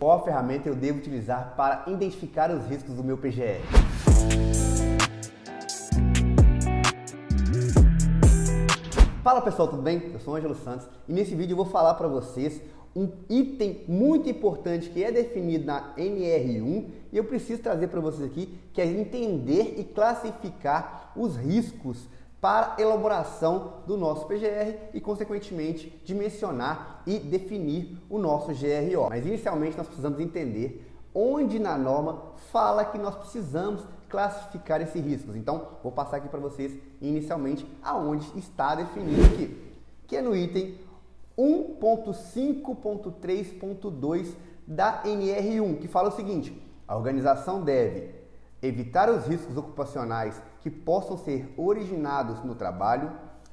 qual a ferramenta eu devo utilizar para identificar os riscos do meu PGR. Fala pessoal, tudo bem? Eu sou o Ângelo Santos e nesse vídeo eu vou falar para vocês um item muito importante que é definido na NR1 e eu preciso trazer para vocês aqui, que é entender e classificar os riscos para a elaboração do nosso PGR e, consequentemente, dimensionar e definir o nosso GRO. Mas, inicialmente, nós precisamos entender onde na norma fala que nós precisamos classificar esses riscos. Então, vou passar aqui para vocês, inicialmente, aonde está definido aqui, que é no item 1.5.3.2 da NR1, que fala o seguinte: a organização deve evitar os riscos ocupacionais que possam ser originados no trabalho,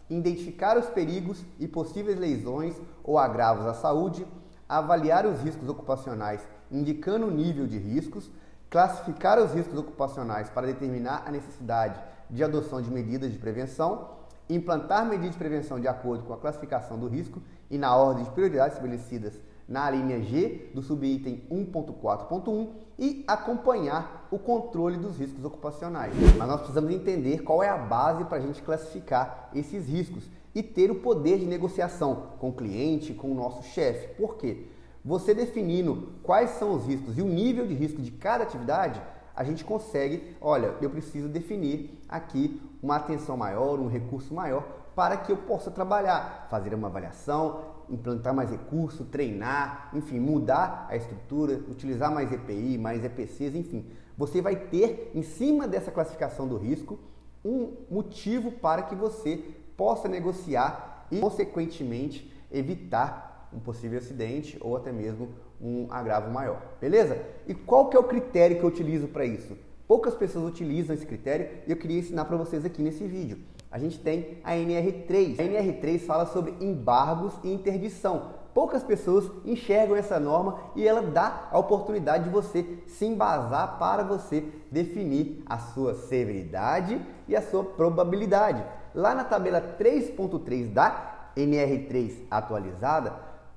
identificar os perigos e possíveis lesões ou agravos à saúde, avaliar os riscos ocupacionais indicando o nível de riscos, classificar os riscos ocupacionais para determinar a necessidade de adoção de medidas de prevenção, implantar medidas de prevenção de acordo com a classificação do risco e na ordem de prioridades estabelecidas na linha G do subitem 1.4.1 e acompanhar o controle dos riscos ocupacionais. Mas nós precisamos entender qual é a base para a gente classificar esses riscos e ter o poder de negociação com o cliente, com o nosso chefe. Por quê? Você definindo quais são os riscos e o nível de risco de cada atividade, a gente consegue, olha, eu preciso definir aqui uma atenção maior, um recurso maior para que eu possa trabalhar, fazer uma avaliação, implantar mais recurso, treinar, enfim, mudar a estrutura, utilizar mais EPI, mais EPCs, enfim. Você vai ter, em cima dessa classificação do risco, um motivo para que você possa negociar e, consequentemente, evitar um possível acidente ou até mesmo um agravo maior, beleza? E qual que é o critério que eu utilizo para isso? Poucas pessoas utilizam esse critério e eu queria ensinar para vocês aqui nesse vídeo. A gente tem a NR3. A NR3 fala sobre embargos e interdição. Poucas pessoas enxergam essa norma e ela dá a oportunidade de você se embasar para você definir a sua severidade e a sua probabilidade. Lá na tabela 3.3 da NR3 atualizada,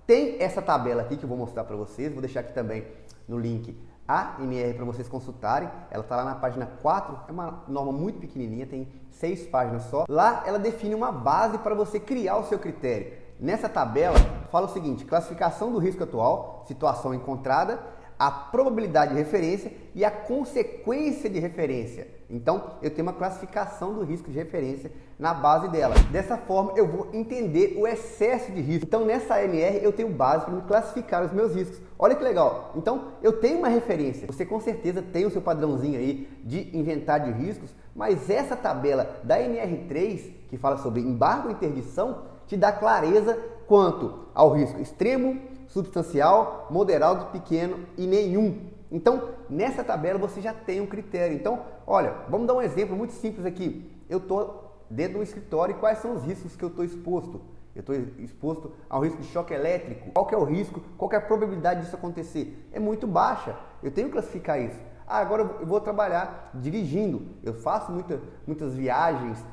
tem essa tabela aqui que eu vou mostrar para vocês. Vou deixar aqui também no link a NR para vocês consultarem. Ela está lá na página 4, é uma norma muito pequenininha, tem 6 páginas só. Lá ela define uma base para você criar o seu critério. Nessa tabela fala o seguinte: classificação do risco atual, situação encontrada, a probabilidade de referência e a consequência de referência. Então, eu tenho uma classificação do risco de referência na base dela. Dessa forma, eu vou entender o excesso de risco. Então, nessa NR, eu tenho base para me classificar os meus riscos. Olha que legal. Então, eu tenho uma referência. Você, com certeza, tem o seu padrãozinho aí de inventário de riscos, mas essa tabela da NR3, que fala sobre embargo e interdição, te dá clareza quanto ao risco extremo, substancial, moderado, pequeno e nenhum. Então, nessa tabela você já tem um critério. Então, olha, vamos dar um exemplo muito simples aqui. Eu estou dentro de um escritório e quais são os riscos que eu estou exposto? Eu estou exposto ao risco de choque elétrico. Qual que é o risco? Qual que é a probabilidade disso acontecer? É muito baixa. Eu tenho que classificar isso. Agora eu vou trabalhar dirigindo. Eu faço muitas viagens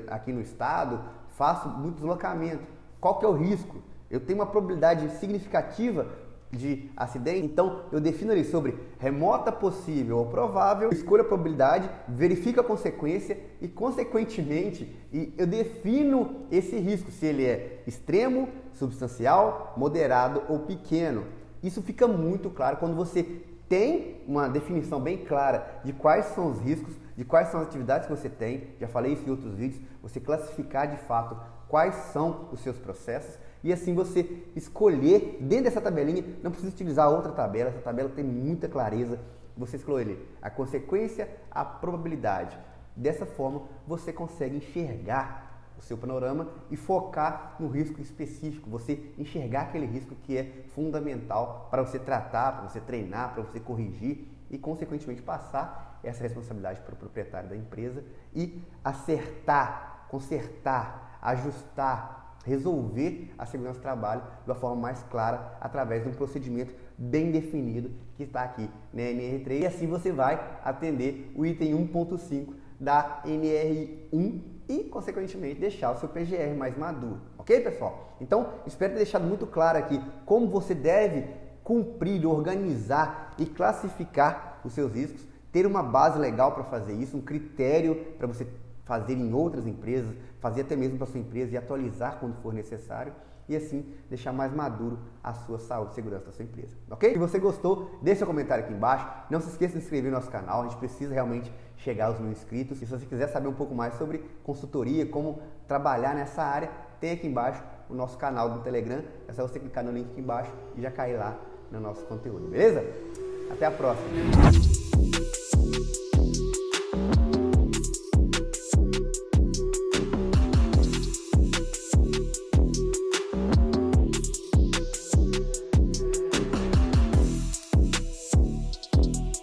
aqui no estado, faço muito deslocamento. Qual que é o risco? Eu tenho uma probabilidade significativa de acidente, então eu defino ali sobre remota, possível ou provável, escolho a probabilidade, verifico a consequência e, consequentemente, eu defino esse risco, se ele é extremo, substancial, moderado ou pequeno. Isso fica muito claro quando você tem uma definição bem clara de quais são os riscos, de quais são as atividades que você tem, já falei isso em outros vídeos, você classificar de fato quais são os seus processos e assim você escolher dentro dessa tabelinha, não precisa utilizar outra tabela, essa tabela tem muita clareza, você escolher a consequência, a probabilidade. Dessa forma você consegue enxergar o seu panorama e focar no risco específico, você enxergar aquele risco que é fundamental para você tratar, para você treinar, para você corrigir e consequentemente passar essa responsabilidade para o proprietário da empresa e acertar, consertar, ajustar, resolver a segurança do trabalho de uma forma mais clara através de um procedimento bem definido que está aqui na NR3 e assim você vai atender o item 1.5 da NR1 e, consequentemente, deixar o seu PGR mais maduro. Ok, pessoal? Então, espero ter deixado muito claro aqui como você deve cumprir, organizar e classificar os seus riscos, ter uma base legal para fazer isso, um critério para você fazer em outras empresas, fazer até mesmo para sua empresa e atualizar quando for necessário e assim deixar mais maduro a sua saúde e segurança da sua empresa, ok? Se você gostou, deixe seu comentário aqui embaixo, não se esqueça de se inscrever no nosso canal, a gente precisa realmente chegar aos 1000 inscritos e se você quiser saber um pouco mais sobre consultoria, como trabalhar nessa área, tem aqui embaixo o nosso canal do Telegram, é só você clicar no link aqui embaixo e já cair lá no nosso conteúdo, beleza? Até a próxima!